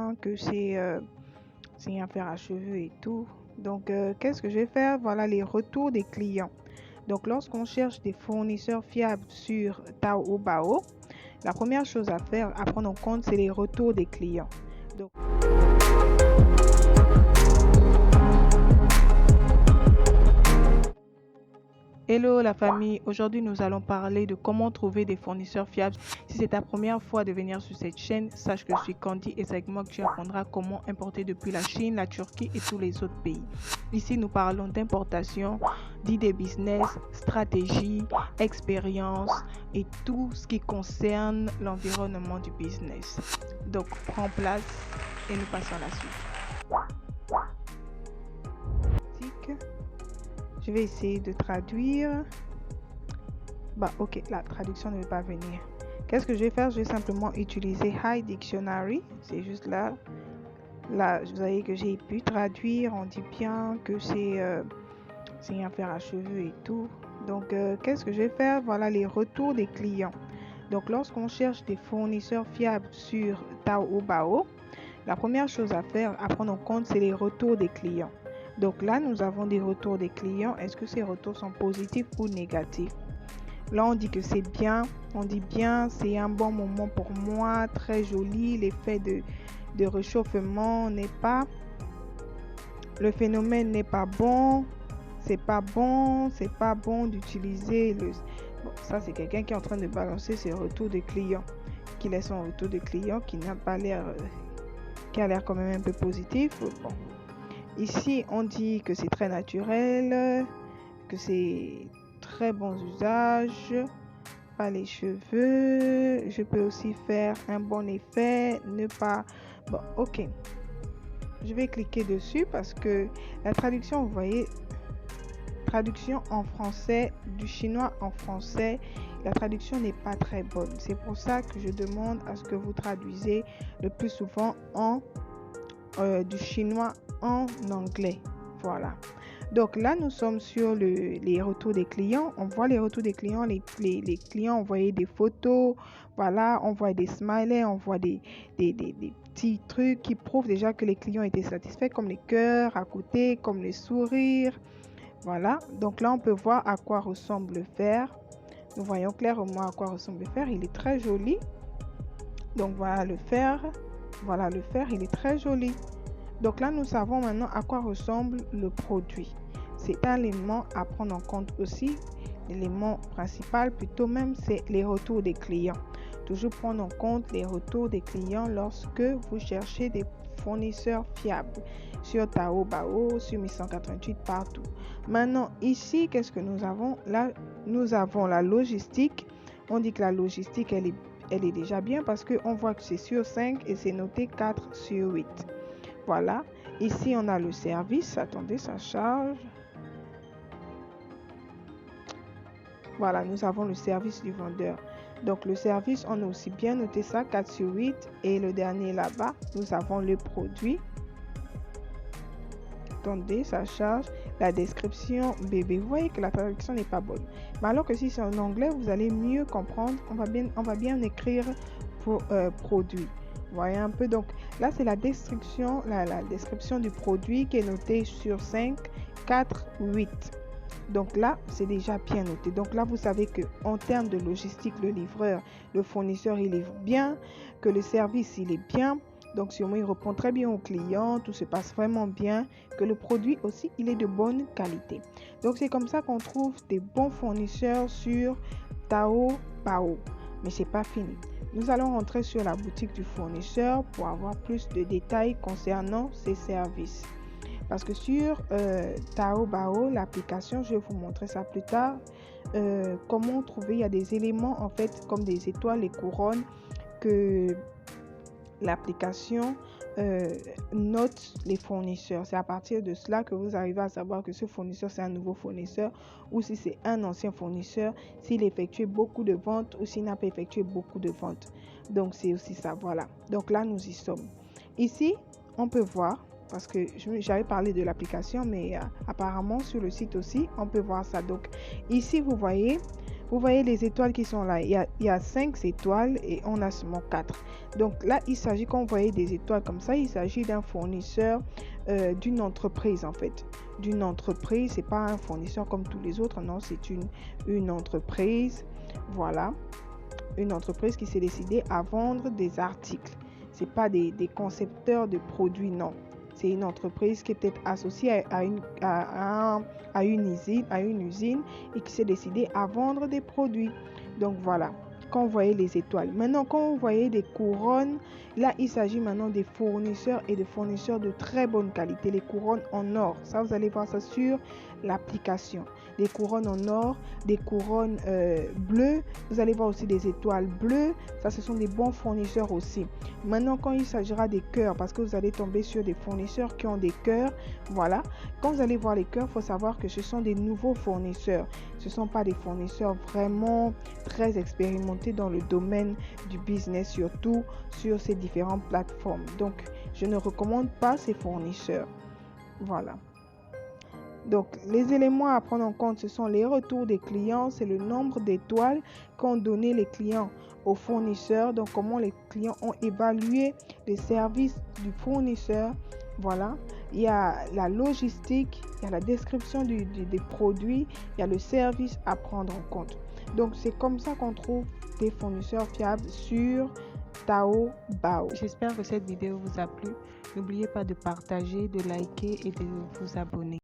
bien, que c'est un fer à cheveux et tout. Donc, qu'est-ce que je vais faire? Voilà les retours des clients. Donc, lorsqu'on cherche des fournisseurs fiables sur Taobao, la première chose à faire, à prendre en compte, c'est les retours des clients. Donc, hello la famille, aujourd'hui nous allons parler de comment trouver des fournisseurs fiables. Si c'est ta première fois de venir sur cette chaîne, sache que je suis Candy et c'est avec moi que tu apprendras comment importer depuis la Chine, la Turquie et tous les autres pays. Ici nous parlons d'importation, d'idées business, stratégie, expérience et tout ce qui concerne l'environnement du business. Donc prends place et nous passons à la suite. Je vais essayer de traduire. Ok, la traduction ne veut pas venir. Qu'est-ce que je vais faire? Je vais simplement utiliser Hi Dictionary. C'est juste là. Là, vous voyez que j'ai pu traduire. On dit bien que c'est un fer à cheveux et tout. Donc, qu'est-ce que je vais faire? Voilà les retours des clients. Donc, lorsqu'on cherche des fournisseurs fiables sur Taobao, la première chose à faire, à prendre en compte, c'est les retours des clients. Donc là, nous avons des retours des clients. Est-ce que ces retours sont positifs ou négatifs? Là, on dit que c'est bien. On dit bien, c'est un bon moment pour moi, très joli. L'effet de réchauffement n'est pas... Le phénomène n'est pas bon. C'est pas bon d'utiliser le... Bon, ça, c'est quelqu'un qui est en train de balancer ses retours des clients. Qui laisse son retour des clients, qui n'a pas l'air... qui a l'air quand même un peu positif. Bon. Ici, on dit que c'est très naturel, que c'est très bon usage, pas les cheveux. Je peux aussi faire un bon effet, ne pas... Bon, ok. Je vais cliquer dessus parce que la traduction, vous voyez, traduction en français, du chinois en français, la traduction n'est pas très bonne. C'est pour ça que je demande à ce que vous traduisez le plus souvent du chinois en anglais. Voilà. Donc là, nous sommes sur les retours des clients. On voit les retours des clients. Les clients envoyaient des photos. Voilà, on voit des smileys, on voit des petits trucs qui prouvent déjà que les clients étaient satisfaits, comme les cœurs à côté, comme les sourires. Voilà. Donc là, on peut voir à quoi ressemble le fer. Nous voyons clairement à quoi ressemble le fer. Il est très joli. Donc voilà le fer. Voilà le fer, il est très joli. Donc là, nous savons maintenant à quoi ressemble le produit. C'est un élément à prendre en compte aussi. L'élément principal, plutôt même, c'est les retours des clients. Toujours prendre en compte les retours des clients lorsque vous cherchez des fournisseurs fiables sur Taobao, sur 1188, partout. Maintenant, ici, qu'est-ce que nous avons? Là, nous avons la logistique. On dit que la logistique, elle est déjà bien parce qu'on voit que c'est sur 5 et c'est noté 4 sur 8. Voilà. Ici, on a le service. Attendez, ça charge. Voilà, nous avons le service du vendeur. Donc, le service, on a aussi bien noté ça, 4 sur 8. Et le dernier là-bas, nous avons le produit. Attendez, ça charge. La description bébé. Vous voyez que la traduction n'est pas bonne. Mais alors que si c'est en anglais, vous allez mieux comprendre. On va bien écrire produit. Vous voyez un peu, donc là c'est la description, la description du produit qui est notée sur 5, 4, 8. Donc là c'est déjà bien noté. Donc là vous savez que en termes de logistique, le livreur, le fournisseur, il livre bien, que le service il est bien. Donc sûrement il répond très bien aux clients, tout se passe vraiment bien, que le produit aussi il est de bonne qualité. Donc c'est comme ça qu'on trouve des bons fournisseurs sur Taobao. Mais c'est pas fini. Nous allons rentrer sur la boutique du fournisseur pour avoir plus de détails concernant ses services. Parce que sur Taobao, l'application, je vais vous montrer ça plus tard, comment trouver, il y a des éléments en fait comme des étoiles et couronnes que l'application note les fournisseurs. C'est à partir de cela que vous arrivez à savoir que ce fournisseur c'est un nouveau fournisseur ou si c'est un ancien fournisseur, s'il effectue beaucoup de ventes ou s'il n'a pas effectué beaucoup de ventes. Donc c'est aussi ça, voilà. Donc là nous y sommes. Ici on peut voir, parce que j'avais parlé de l'application, mais apparemment sur le site aussi on peut voir ça. Donc ici vous voyez, Vous voyez les étoiles qui sont là. Il y a 5 étoiles et on a seulement 4. Donc là, il s'agit, quand vous voyez des étoiles comme ça, il s'agit d'un fournisseur, d'une entreprise en fait. D'une entreprise, c'est pas un fournisseur comme tous les autres, non, c'est une entreprise. Voilà, une entreprise qui s'est décidée à vendre des articles. C'est pas des concepteurs de produits, non. C'est une entreprise qui est peut-être associée à une usine et qui s'est décidée à vendre des produits. Donc voilà, quand vous voyez les étoiles. Maintenant, quand vous voyez des couronnes, là, il s'agit maintenant des fournisseurs et de fournisseurs de très bonne qualité. Les couronnes en or, ça, vous allez voir ça sur l'application. Des couronnes en or, des couronnes bleues. Vous allez voir aussi des étoiles bleues. Ça, ce sont des bons fournisseurs aussi. Maintenant, quand il s'agira des cœurs, parce que vous allez tomber sur des fournisseurs qui ont des cœurs, voilà. Quand vous allez voir les cœurs, il faut savoir que ce sont des nouveaux fournisseurs. Ce ne sont pas des fournisseurs vraiment très expérimentés dans le domaine du business, surtout sur ces différentes plateformes. Donc, je ne recommande pas ces fournisseurs. Voilà. Donc, les éléments à prendre en compte, ce sont les retours des clients, c'est le nombre d'étoiles qu'ont donné les clients aux fournisseurs. Donc, comment les clients ont évalué les services du fournisseur. Voilà. Il y a la logistique, il y a la description des produits, il y a le service à prendre en compte. Donc, c'est comme ça qu'on trouve des fournisseurs fiables sur Taobao. J'espère que cette vidéo vous a plu. N'oubliez pas de partager, de liker et de vous abonner.